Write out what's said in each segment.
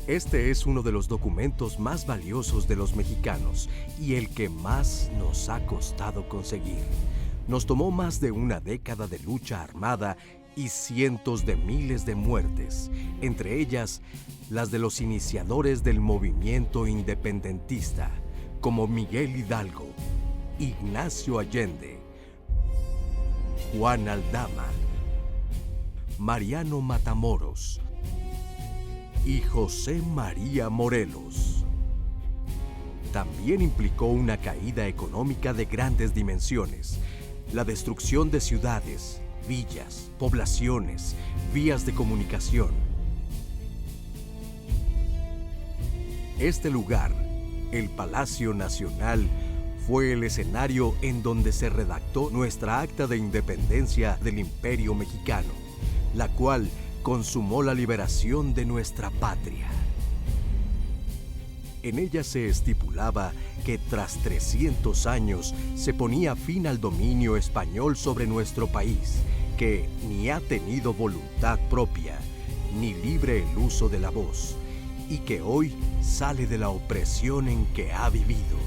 Este es uno de los documentos más valiosos de los mexicanos y el que más nos ha costado conseguir. Nos tomó más de una década de lucha armada y cientos de miles de muertes, entre ellas las de los iniciadores del movimiento independentista, como Miguel Hidalgo, Ignacio Allende, Juan Aldama, Mariano Matamoros y José María Morelos. También implicó una caída económica de grandes dimensiones, la destrucción de ciudades, villas, poblaciones, vías de comunicación. Este lugar, el Palacio Nacional, fue el escenario en donde se redactó nuestra Acta de Independencia del Imperio Mexicano, la cual consumó la liberación de nuestra patria. En ella se estipulaba que tras 300 años se ponía fin al dominio español sobre nuestro país, que ni ha tenido voluntad propia, ni libre el uso de la voz, y que hoy sale de la opresión en que ha vivido.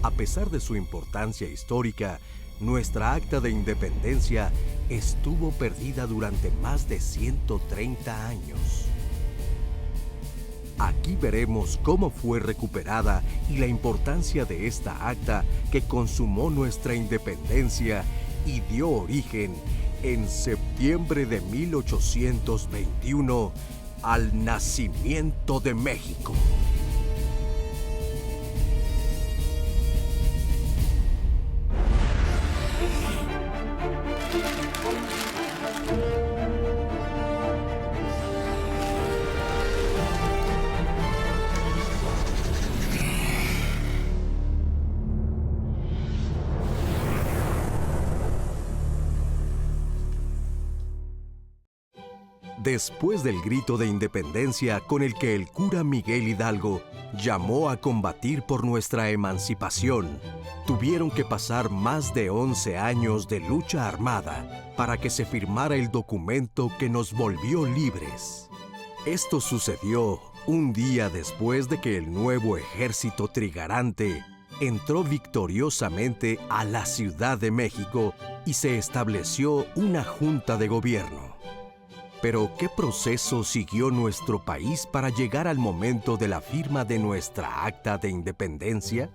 A pesar de su importancia histórica, nuestra Acta de Independencia estuvo perdida durante más de 130 años. Aquí veremos cómo fue recuperada y la importancia de esta acta que consumó nuestra independencia y dio origen, en septiembre de 1821, al nacimiento de México. Después del grito de independencia con el que el cura Miguel Hidalgo llamó a combatir por nuestra emancipación, tuvieron que pasar más de 11 años de lucha armada para que se firmara el documento que nos volvió libres. Esto sucedió un día después de que el nuevo ejército trigarante entró victoriosamente a la Ciudad de México y se estableció una junta de gobierno. Pero, ¿qué proceso siguió nuestro país para llegar al momento de la firma de nuestra Acta de Independencia?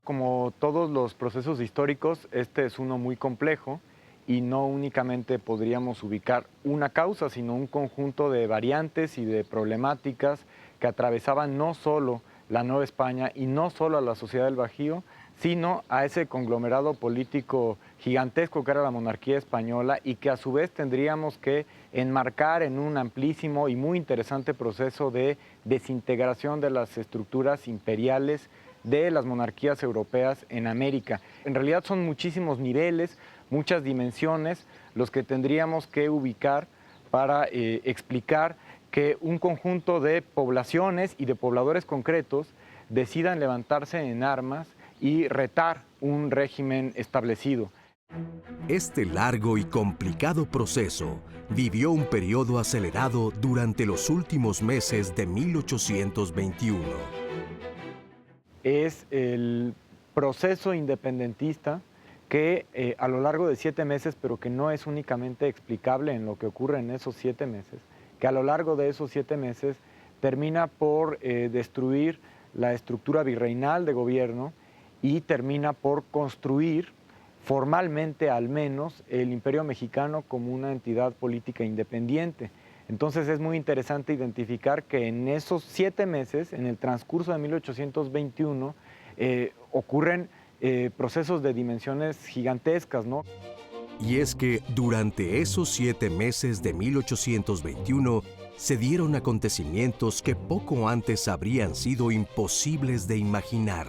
Como todos los procesos históricos, este es uno muy complejo y no únicamente podríamos ubicar una causa, sino un conjunto de variantes y de problemáticas que atravesaban no solo la Nueva España y no solo a la sociedad del Bajío, sino a ese conglomerado político gigantesco que era la monarquía española y que a su vez tendríamos que enmarcar en un amplísimo y muy interesante proceso de desintegración de las estructuras imperiales de las monarquías europeas en América. En realidad son muchísimos niveles, muchas dimensiones los que tendríamos que ubicar para explicar que un conjunto de poblaciones y de pobladores concretos decidan levantarse en armas y retar un régimen establecido. Este largo y complicado proceso vivió un periodo acelerado durante los últimos meses de 1821. Es el proceso independentista que a lo largo de 7 meses, pero que no es únicamente explicable en lo que ocurre en esos 7 meses, que a lo largo de esos 7 meses termina por destruir la estructura virreinal de gobierno y termina por construir formalmente al menos el Imperio Mexicano como una entidad política independiente. Entonces es muy interesante identificar que en esos 7 meses, en el transcurso de 1821, ocurren procesos de dimensiones gigantescas, ¿no? Y es que durante esos 7 meses de 1821 se dieron acontecimientos que poco antes habrían sido imposibles de imaginar.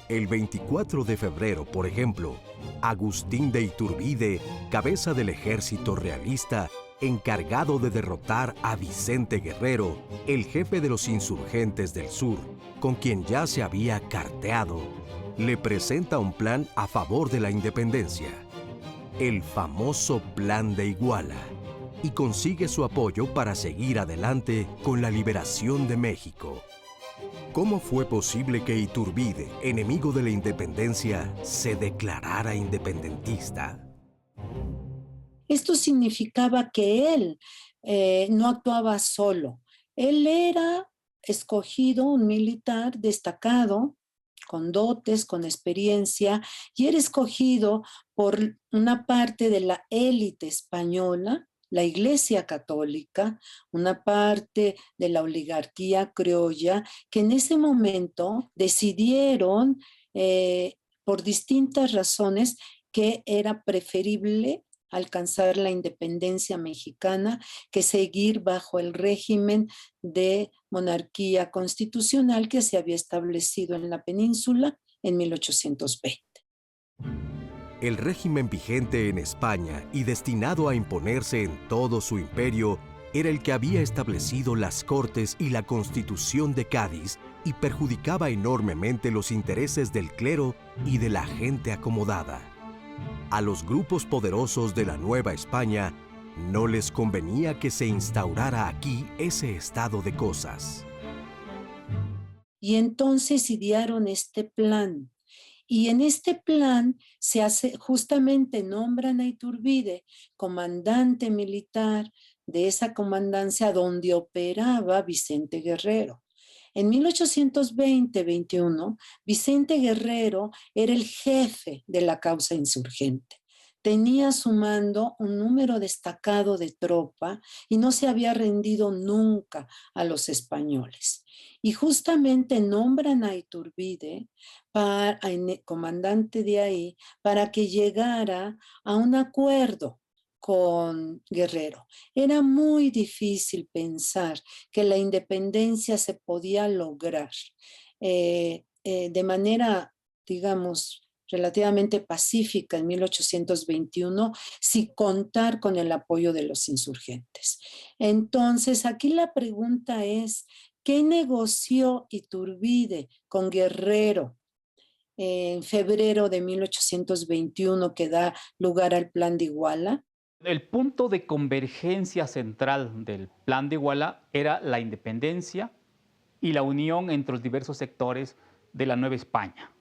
El 24 de febrero, por ejemplo, Agustín de Iturbide, cabeza del ejército realista, encargado de derrotar a Vicente Guerrero, el jefe de los insurgentes del sur, con quien ya se había carteado, le presenta un plan a favor de la independencia, el famoso Plan de Iguala, y consigue su apoyo para seguir adelante con la liberación de México. ¿Cómo fue posible que Iturbide, enemigo de la independencia, se declarara independentista? Esto significaba que él no actuaba solo. Él era escogido, un militar destacado, con dotes, con experiencia, y era escogido por una parte de la élite española, la Iglesia Católica, una parte de la oligarquía criolla, que en ese momento decidieron, por distintas razones, que era preferible alcanzar la independencia mexicana que seguir bajo el régimen de monarquía constitucional que se había establecido en la península en 1820. El régimen vigente en España y destinado a imponerse en todo su imperio era el que había establecido las Cortes y la Constitución de Cádiz y perjudicaba enormemente los intereses del clero y de la gente acomodada. A los grupos poderosos de la Nueva España no les convenía que se instaurara aquí ese estado de cosas. Y entonces idearon este plan. Y en este plan se hace, justamente nombran a Iturbide comandante militar de esa comandancia donde operaba Vicente Guerrero. En 1820-21, Vicente Guerrero era el jefe de la causa insurgente. Tenía a su mando un número destacado de tropa y no se había rendido nunca a los españoles. Y justamente nombran a Iturbide, comandante de ahí, para que llegara a un acuerdo con Guerrero. Era muy difícil pensar que la independencia se podía lograr de manera, digamos, relativamente pacífica en 1821, sin contar con el apoyo de los insurgentes. Entonces, aquí la pregunta es, ¿qué negoció Iturbide con Guerrero en febrero de 1821 que da lugar al Plan de Iguala? El punto de convergencia central del Plan de Iguala era la independencia y la unión entre los diversos sectores de la Nueva España.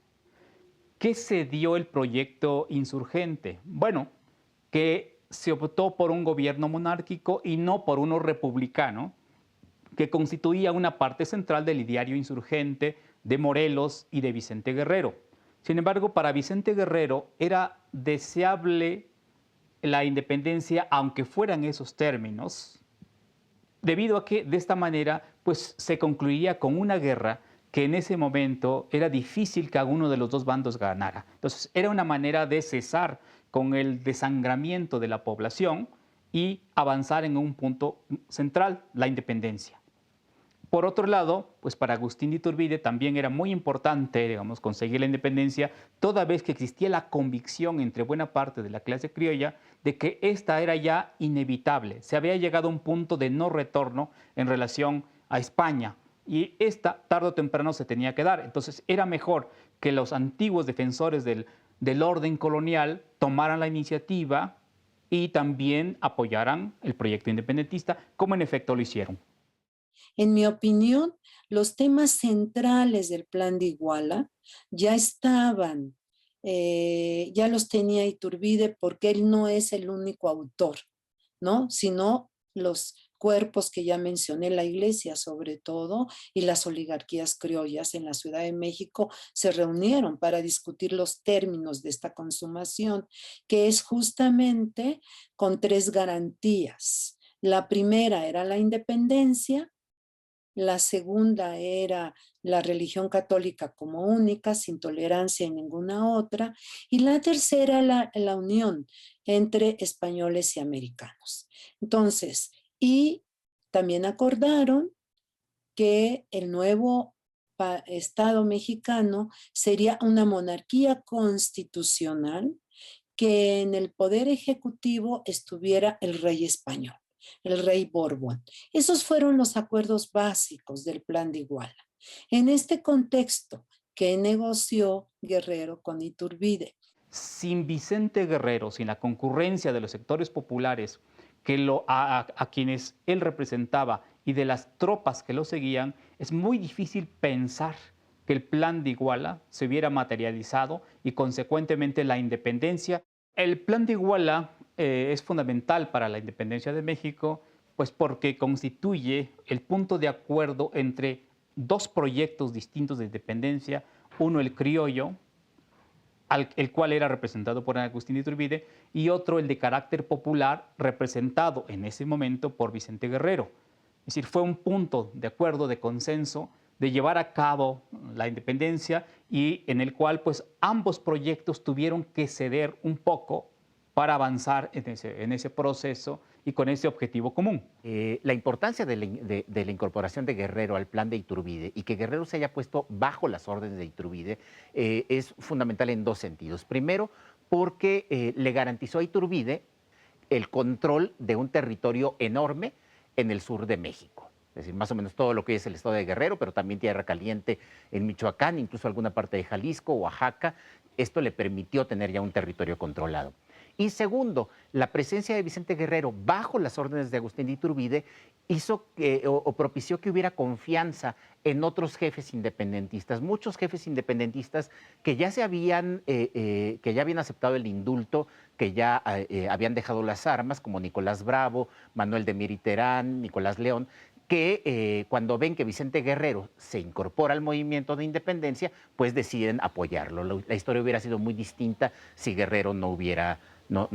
¿Qué se dio el proyecto insurgente? Bueno, que se optó por un gobierno monárquico y no por uno republicano, que constituía una parte central del ideario insurgente de Morelos y de Vicente Guerrero. Sin embargo, para Vicente Guerrero era deseable la independencia, aunque fueran esos términos, debido a que de esta manera pues, se concluiría con una guerra que en ese momento era difícil que alguno de los dos bandos ganara. Entonces era una manera de cesar con el desangramiento de la población y avanzar en un punto central, la independencia. Por otro lado, pues para Agustín de Iturbide también era muy importante, digamos, conseguir la independencia, toda vez que existía la convicción entre buena parte de la clase criolla de que esta era ya inevitable. Se había llegado a un punto de no retorno en relación a España y esta tarde o temprano se tenía que dar. Entonces era mejor que los antiguos defensores del orden colonial tomaran la iniciativa y también apoyaran el proyecto independentista, como en efecto lo hicieron. En mi opinión, los temas centrales del Plan de Iguala ya estaban, ya los tenía Iturbide porque él no es el único autor, ¿no? Sino los cuerpos que ya mencioné, la iglesia sobre todo, y las oligarquías criollas en la Ciudad de México se reunieron para discutir los términos de esta consumación, que es justamente con tres garantías. La primera era la independencia, la segunda era la religión católica como única, sin tolerancia en ninguna otra, y la tercera la unión entre españoles y americanos. Entonces, y también acordaron que el nuevo Estado mexicano sería una monarquía constitucional, que en el poder ejecutivo estuviera el rey español, el rey Borbón. Esos fueron los acuerdos básicos del Plan de Iguala. En este contexto, ¿qué negoció Guerrero con Iturbide? Sin Vicente Guerrero, sin la concurrencia de los sectores populares a quienes él representaba y de las tropas que lo seguían, es muy difícil pensar que el Plan de Iguala se hubiera materializado y consecuentemente la independencia. El Plan de Iguala es fundamental para la independencia de México, pues porque constituye el punto de acuerdo entre dos proyectos distintos de independencia, uno el criollo, el cual era representado por Agustín de Iturbide, y otro el de carácter popular, representado en ese momento por Vicente Guerrero. Es decir, fue un punto de acuerdo, de consenso, de llevar a cabo la independencia y en el cual pues ambos proyectos tuvieron que ceder un poco para avanzar en ese proceso y con ese objetivo común. La importancia de la incorporación de Guerrero al plan de Iturbide y que Guerrero se haya puesto bajo las órdenes de Iturbide es fundamental en dos sentidos. Primero, porque le garantizó a Iturbide el control de un territorio enorme en el sur de México. Es decir, más o menos todo lo que es el estado de Guerrero, pero también Tierra Caliente en Michoacán, incluso alguna parte de Jalisco, Oaxaca. Esto le permitió tener ya un territorio controlado. Y segundo, la presencia de Vicente Guerrero bajo las órdenes de Agustín de Iturbide hizo o propició que hubiera confianza en otros jefes independentistas, muchos jefes independentistas que ya habían aceptado el indulto, que ya habían dejado las armas, como Nicolás Bravo, Manuel de Mir Terán, Nicolás León, que cuando ven que Vicente Guerrero se incorpora al movimiento de independencia, pues deciden apoyarlo. La historia hubiera sido muy distinta si Guerrero no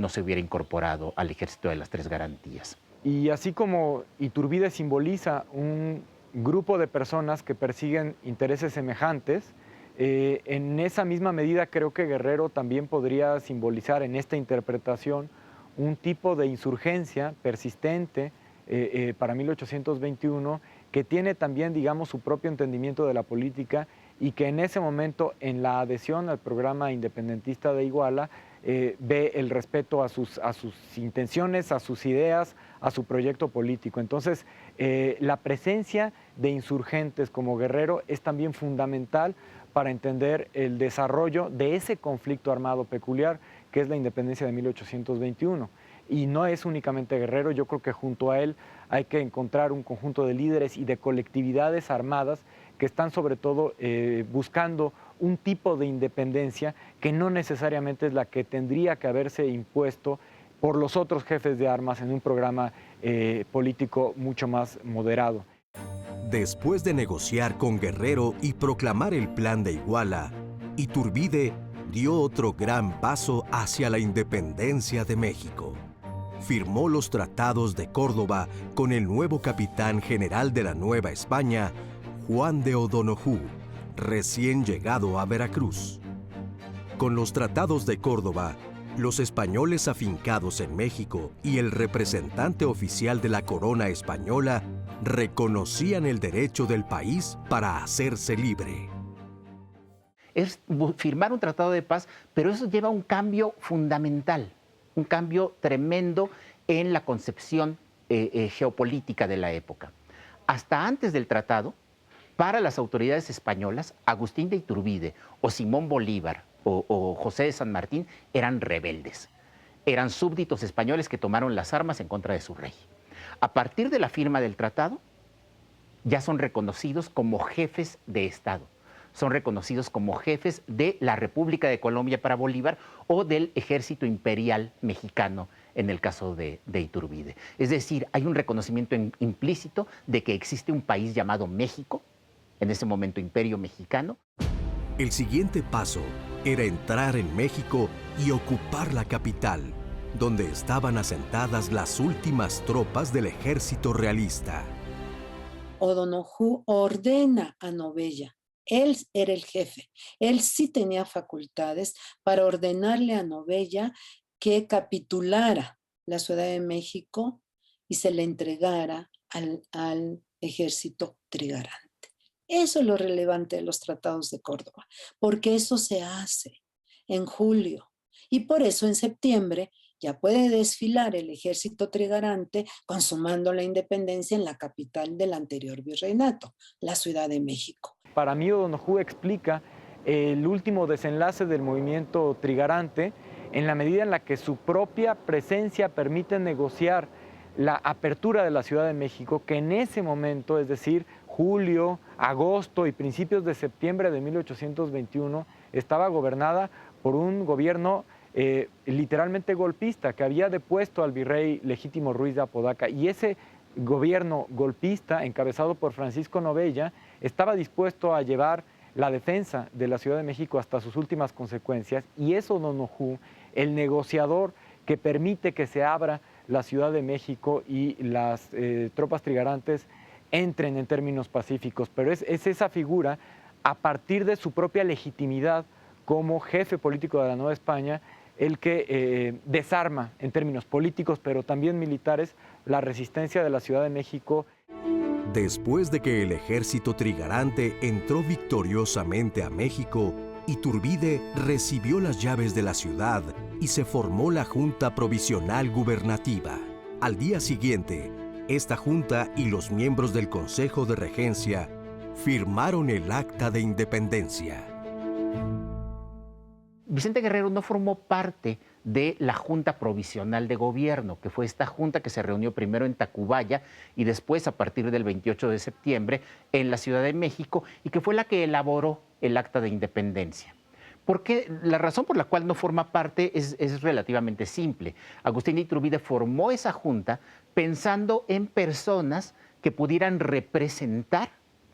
se hubiera incorporado al Ejército de las Tres Garantías. Y así como Iturbide simboliza un grupo de personas que persiguen intereses semejantes, en esa misma medida creo que Guerrero también podría simbolizar en esta interpretación un tipo de insurgencia persistente para 1821, que tiene también, digamos, su propio entendimiento de la política y que en ese momento, en la adhesión al programa independentista de Iguala, ve el respeto a sus intenciones, a sus ideas, a su proyecto político. Entonces, la presencia de insurgentes como Guerrero es también fundamental para entender el desarrollo de ese conflicto armado peculiar que es la independencia de 1821. Y no es únicamente Guerrero, yo creo que junto a él hay que encontrar un conjunto de líderes y de colectividades armadas que están sobre todo buscando un tipo de independencia que no necesariamente es la que tendría que haberse impuesto por los otros jefes de armas en un programa político mucho más moderado. Después de negociar con Guerrero y proclamar el Plan de Iguala, Iturbide dio otro gran paso hacia la independencia de México. Firmó los tratados de Córdoba con el nuevo capitán general de la Nueva España, Juan de O'Donojú, recién llegado a Veracruz. Con los tratados de Córdoba, los españoles afincados en México y el representante oficial de la corona española reconocían el derecho del país para hacerse libre. Es firmar un tratado de paz, pero eso lleva a un cambio fundamental, un cambio tremendo en la concepción geopolítica de la época. Hasta antes del tratado, para las autoridades españolas, Agustín de Iturbide o Simón Bolívar o José de San Martín eran rebeldes. Eran súbditos españoles que tomaron las armas en contra de su rey. A partir de la firma del tratado, ya son reconocidos como jefes de Estado. Son reconocidos como jefes de la República de Colombia para Bolívar o del Ejército Imperial Mexicano en el caso de Iturbide. Es decir, hay un reconocimiento implícito de que existe un país llamado México, en ese momento Imperio Mexicano. El siguiente paso era entrar en México y ocupar la capital, donde estaban asentadas las últimas tropas del ejército realista. O'Donojú ordena a Novella. Él era el jefe. Él sí tenía facultades para ordenarle a Novella que capitulara la Ciudad de México y se le entregara al ejército trigarante. Eso es lo relevante de los tratados de Córdoba, porque eso se hace en julio. Y por eso en septiembre ya puede desfilar el ejército trigarante consumando la independencia en la capital del anterior virreinato, la Ciudad de México. Para mí, O'Donojú explica el último desenlace del movimiento trigarante en la medida en la que su propia presencia permite negociar la apertura de la Ciudad de México, que en ese momento, es decir, julio, agosto y principios de septiembre de 1821, estaba gobernada por un gobierno literalmente golpista, que había depuesto al virrey Legítimo Ruiz de Apodaca, y ese gobierno golpista, encabezado por Francisco Novella, estaba dispuesto a llevar la defensa de la Ciudad de México hasta sus últimas consecuencias, y es O'Donoghue, el negociador que permite que se abra la Ciudad de México y las tropas trigarantes entren en términos pacíficos. Pero es esa figura, a partir de su propia legitimidad como jefe político de la Nueva España, el que desarma en términos políticos, pero también militares, la resistencia de la Ciudad de México. Después de que el ejército trigarante entró victoriosamente a México, Iturbide recibió las llaves de la ciudad y se formó la Junta Provisional Gubernativa. Al día siguiente, esta junta y los miembros del Consejo de Regencia firmaron el Acta de Independencia. Vicente Guerrero no formó parte de la Junta Provisional de Gobierno, que fue esta junta que se reunió primero en Tacubaya y después, a partir del 28 de septiembre, en la Ciudad de México, y que fue la que elaboró el Acta de Independencia. Porque la razón por la cual no forma parte es relativamente simple. Agustín de Iturbide formó esa junta pensando en personas que pudieran representar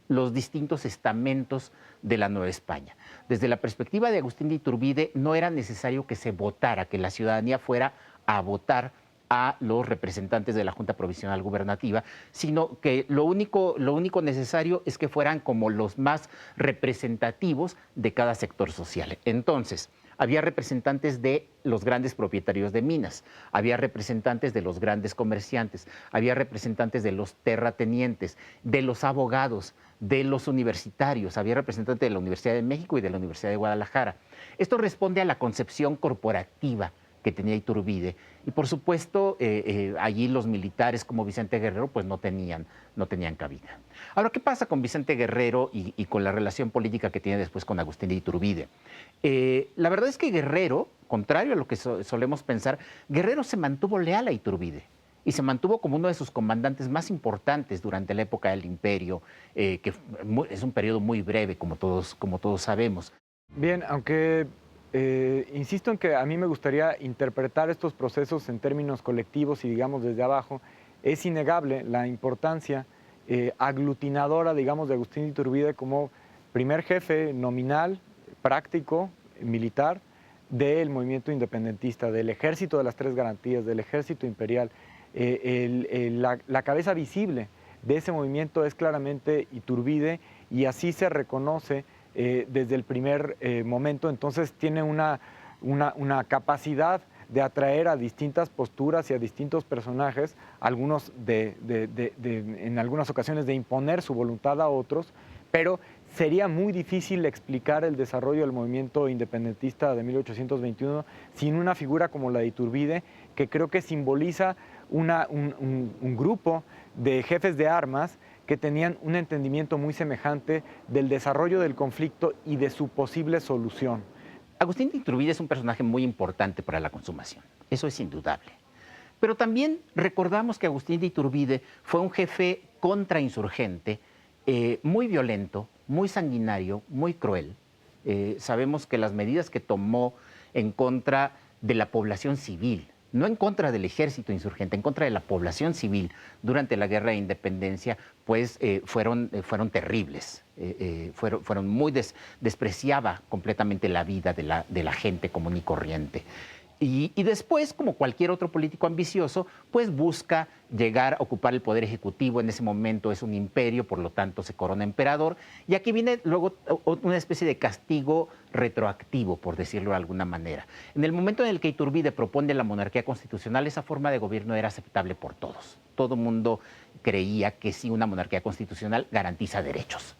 los distintos estamentos de la Nueva España. Desde la perspectiva de Agustín de Iturbide, no era necesario que se votara, que la ciudadanía fuera a votar a los representantes de la Junta Provisional Gubernativa, sino que lo único necesario es que fueran como los más representativos de cada sector social. Entonces, había representantes de los grandes propietarios de minas, había representantes de los grandes comerciantes, había representantes de los terratenientes, de los abogados, de los universitarios, había representantes de la Universidad de México y de la Universidad de Guadalajara. Esto responde a la concepción corporativa que tenía Iturbide. Y por supuesto, allí los militares como Vicente Guerrero pues no tenían cabida. Ahora, ¿qué pasa con Vicente Guerrero y con la relación política que tiene después con Agustín de Iturbide? La verdad es que Guerrero, contrario a lo que solemos pensar, Guerrero se mantuvo leal a Iturbide y se mantuvo como uno de sus comandantes más importantes durante la época del Imperio, que es un periodo muy breve, como todos sabemos. Bien, aunque insisto en que a mí me gustaría interpretar estos procesos en términos colectivos y digamos desde abajo, es innegable la importancia aglutinadora, digamos, de Agustín de Iturbide como primer jefe nominal, práctico, militar del movimiento independentista, del ejército de las tres garantías, del ejército imperial. La cabeza visible de ese movimiento es claramente Iturbide y así se reconoce desde el primer momento. Entonces tiene una capacidad de atraer a distintas posturas y a distintos personajes, algunos en algunas ocasiones de imponer su voluntad a otros, pero sería muy difícil explicar el desarrollo del movimiento independentista de 1821 sin una figura como la de Iturbide, que creo que simboliza un grupo de jefes de armas que tenían un entendimiento muy semejante del desarrollo del conflicto y de su posible solución. Agustín de Iturbide es un personaje muy importante para la consumación, eso es indudable. Pero también recordamos que Agustín de Iturbide fue un jefe contrainsurgente, muy violento, muy sanguinario, muy cruel. Sabemos que las medidas que tomó en contra de la población civil, no en contra del ejército insurgente, en contra de la población civil durante la Guerra de Independencia, pues fueron terribles. Fueron muy despreciaba completamente la vida de la gente común y corriente. Y después, como cualquier otro político ambicioso, pues busca llegar a ocupar el poder ejecutivo. En ese momento es un imperio, por lo tanto se corona emperador. Y aquí viene luego una especie de castigo retroactivo, por decirlo de alguna manera. En el momento en el que Iturbide propone la monarquía constitucional, esa forma de gobierno era aceptable por todos. Todo el mundo creía que sí, una monarquía constitucional garantiza derechos.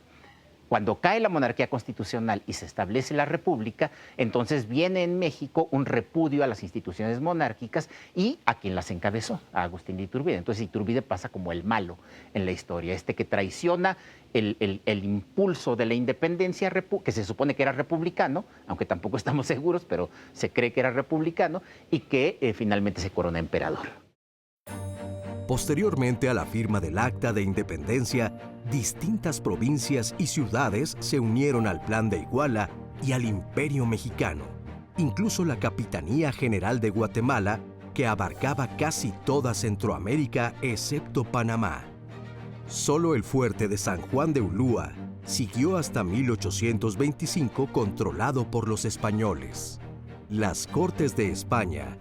Cuando cae la monarquía constitucional y se establece la república, entonces viene en México un repudio a las instituciones monárquicas y a quien las encabezó, a Agustín de Iturbide. Entonces Iturbide pasa como el malo en la historia, que traiciona el impulso de la independencia, que se supone que era republicano, aunque tampoco estamos seguros, pero se cree que era republicano, y que finalmente se corona emperador. Posteriormente a la firma del Acta de Independencia, distintas provincias y ciudades se unieron al Plan de Iguala y al Imperio Mexicano, incluso la Capitanía General de Guatemala, que abarcaba casi toda Centroamérica excepto Panamá. Solo el fuerte de San Juan de Ulúa siguió hasta 1825 controlado por los españoles. Las Cortes de España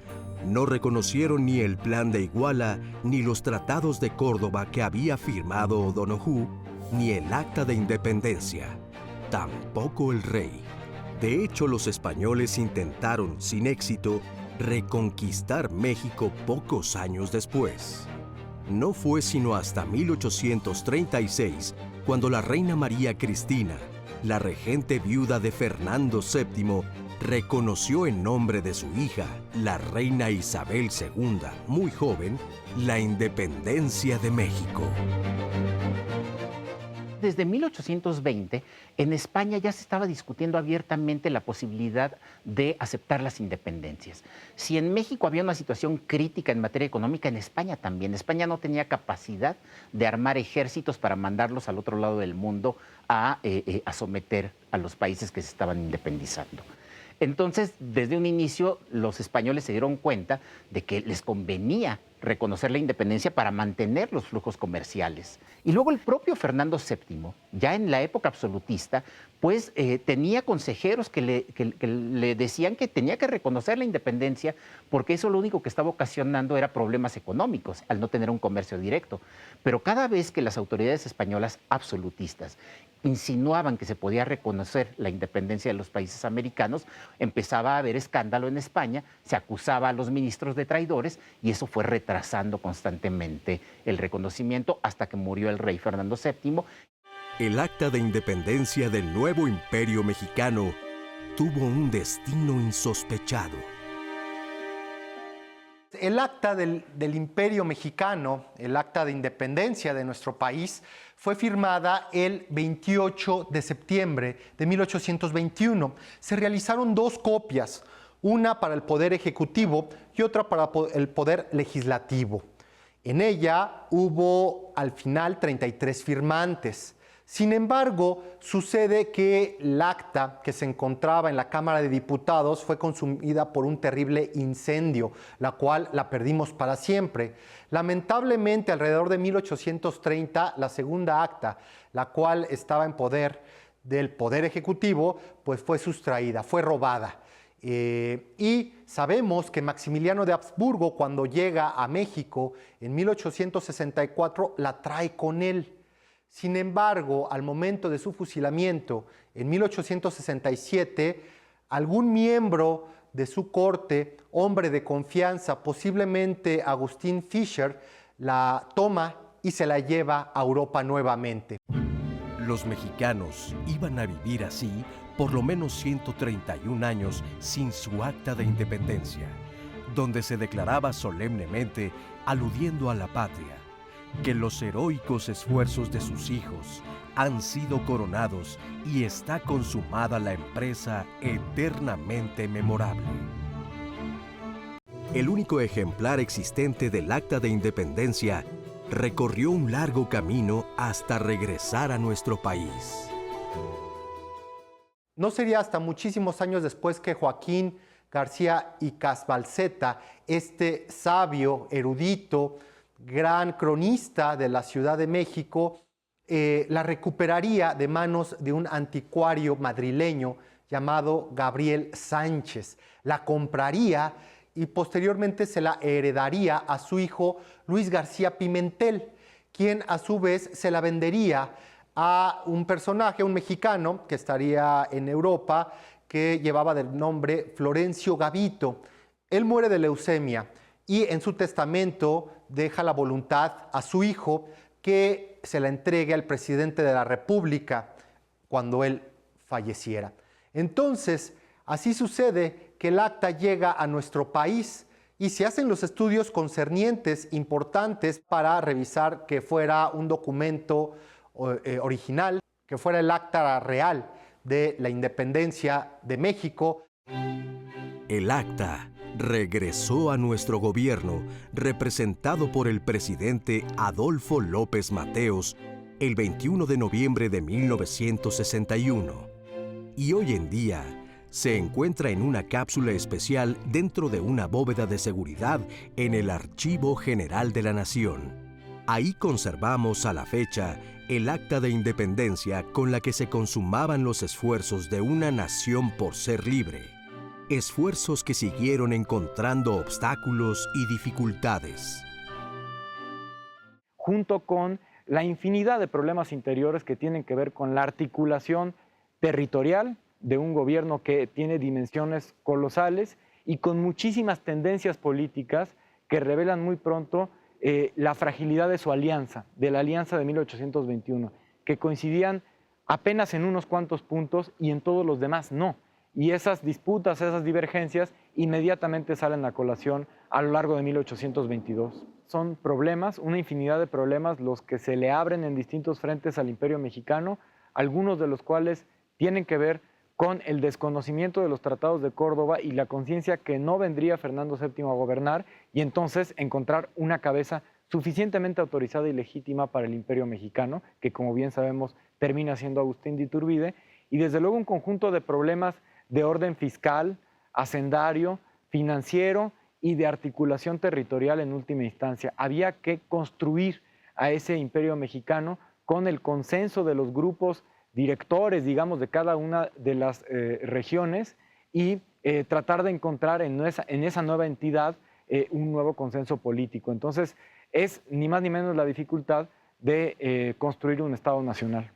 no reconocieron ni el Plan de Iguala, ni los tratados de Córdoba que había firmado O'Donoghue, ni el Acta de Independencia, tampoco el rey. De hecho, los españoles intentaron, sin éxito, reconquistar México pocos años después. No fue sino hasta 1836 cuando la reina María Cristina, la regente viuda de Fernando VII, reconoció en nombre de su hija, la reina Isabel II, muy joven, la independencia de México. Desde 1820, en España ya se estaba discutiendo abiertamente la posibilidad de aceptar las independencias. Si en México había una situación crítica en materia económica, en España también. España no tenía capacidad de armar ejércitos para mandarlos al otro lado del mundo a someter a los países que se estaban independizando. Entonces, desde un inicio, los españoles se dieron cuenta de que les convenía reconocer la independencia para mantener los flujos comerciales. Y luego el propio Fernando VII, ya en la época absolutista, pues tenía consejeros que le decían que tenía que reconocer la independencia porque eso lo único que estaba ocasionando era problemas económicos al no tener un comercio directo. Pero cada vez que las autoridades españolas absolutistas insinuaban que se podía reconocer la independencia de los países americanos, empezaba a haber escándalo en España, se acusaba a los ministros de traidores y eso fue retrasando constantemente el reconocimiento hasta que murió el rey Fernando VII. El Acta de Independencia del nuevo Imperio Mexicano tuvo un destino insospechado. El Acta del Imperio Mexicano, el Acta de Independencia de nuestro país, fue firmada el 28 de septiembre de 1821. Se realizaron dos copias, una para el Poder Ejecutivo y otra para el Poder Legislativo. En ella hubo al final 33 firmantes. Sin embargo, sucede que el acta que se encontraba en la Cámara de Diputados fue consumida por un terrible incendio, la cual la perdimos para siempre. Lamentablemente, alrededor de 1830, la segunda acta, la cual estaba en poder del Poder Ejecutivo, pues fue sustraída, fue robada. Y sabemos que Maximiliano de Habsburgo, cuando llega a México en 1864, la trae con él. Sin embargo, al momento de su fusilamiento en 1867, algún miembro de su corte, hombre de confianza, posiblemente Agustín Fischer, la toma y se la lleva a Europa nuevamente. Los mexicanos iban a vivir así por lo menos 131 años sin su Acta de Independencia, donde se declaraba solemnemente, aludiendo a la patria, que los heroicos esfuerzos de sus hijos han sido coronados y está consumada la empresa eternamente memorable. El único ejemplar existente del Acta de Independencia recorrió un largo camino hasta regresar a nuestro país. No sería hasta muchísimos años después que Joaquín García y Casbalceta, este sabio, erudito, gran cronista de la Ciudad de México, la recuperaría de manos de un anticuario madrileño llamado Gabriel Sánchez. La compraría y posteriormente se la heredaría a su hijo Luis García Pimentel, quien a su vez se la vendería a un personaje, un mexicano que estaría en Europa, que llevaba el nombre Florencio Gavito. Él muere de leucemia y en su testamento deja la voluntad a su hijo que se la entregue al presidente de la República cuando él falleciera. Entonces, así sucede que el acta llega a nuestro país y se hacen los estudios concernientes importantes para revisar que fuera un documento original, que fuera el acta real de la independencia de México. El acta regresó a nuestro gobierno, representado por el presidente Adolfo López Mateos, el 21 de noviembre de 1961. Y hoy en día se encuentra en una cápsula especial dentro de una bóveda de seguridad en el Archivo General de la Nación. Ahí conservamos a la fecha el acta de independencia con la que se consumaban los esfuerzos de una nación por ser libre. Esfuerzos que siguieron encontrando obstáculos y dificultades. Junto con la infinidad de problemas interiores que tienen que ver con la articulación territorial de un gobierno que tiene dimensiones colosales y con muchísimas tendencias políticas que revelan muy pronto la fragilidad de su alianza, de la alianza de 1821, que coincidían apenas en unos cuantos puntos y en todos los demás no. Y esas disputas, esas divergencias, inmediatamente salen a colación a lo largo de 1822. Son problemas, una infinidad de problemas, los que se le abren en distintos frentes al Imperio Mexicano, algunos de los cuales tienen que ver con el desconocimiento de los tratados de Córdoba y la conciencia que no vendría Fernando VII a gobernar y entonces encontrar una cabeza suficientemente autorizada y legítima para el Imperio Mexicano, que como bien sabemos termina siendo Agustín de Iturbide, y desde luego un conjunto de problemas de orden fiscal, hacendario, financiero y de articulación territorial en última instancia. Había que construir a ese Imperio Mexicano con el consenso de los grupos directores, digamos, de cada una de las regiones y tratar de encontrar en esa nueva entidad un nuevo consenso político. Entonces, es ni más ni menos la dificultad de construir un Estado nacional.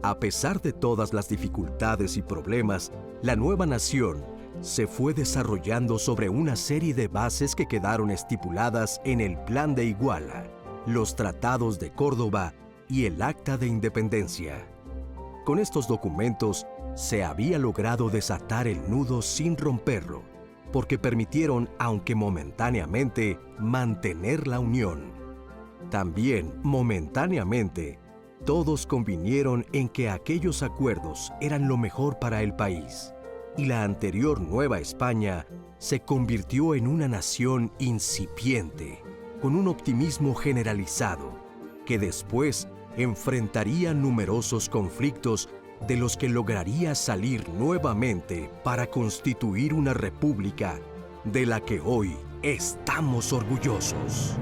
A pesar de todas las dificultades y problemas, la nueva nación se fue desarrollando sobre una serie de bases que quedaron estipuladas en el Plan de Iguala, los Tratados de Córdoba y el Acta de Independencia. Con estos documentos se había logrado desatar el nudo sin romperlo, porque permitieron, aunque momentáneamente, mantener la unión. También, momentáneamente, todos convinieron en que aquellos acuerdos eran lo mejor para el país, y la anterior Nueva España se convirtió en una nación incipiente, con un optimismo generalizado, que después enfrentaría numerosos conflictos de los que lograría salir nuevamente para constituir una república de la que hoy estamos orgullosos.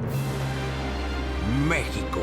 México.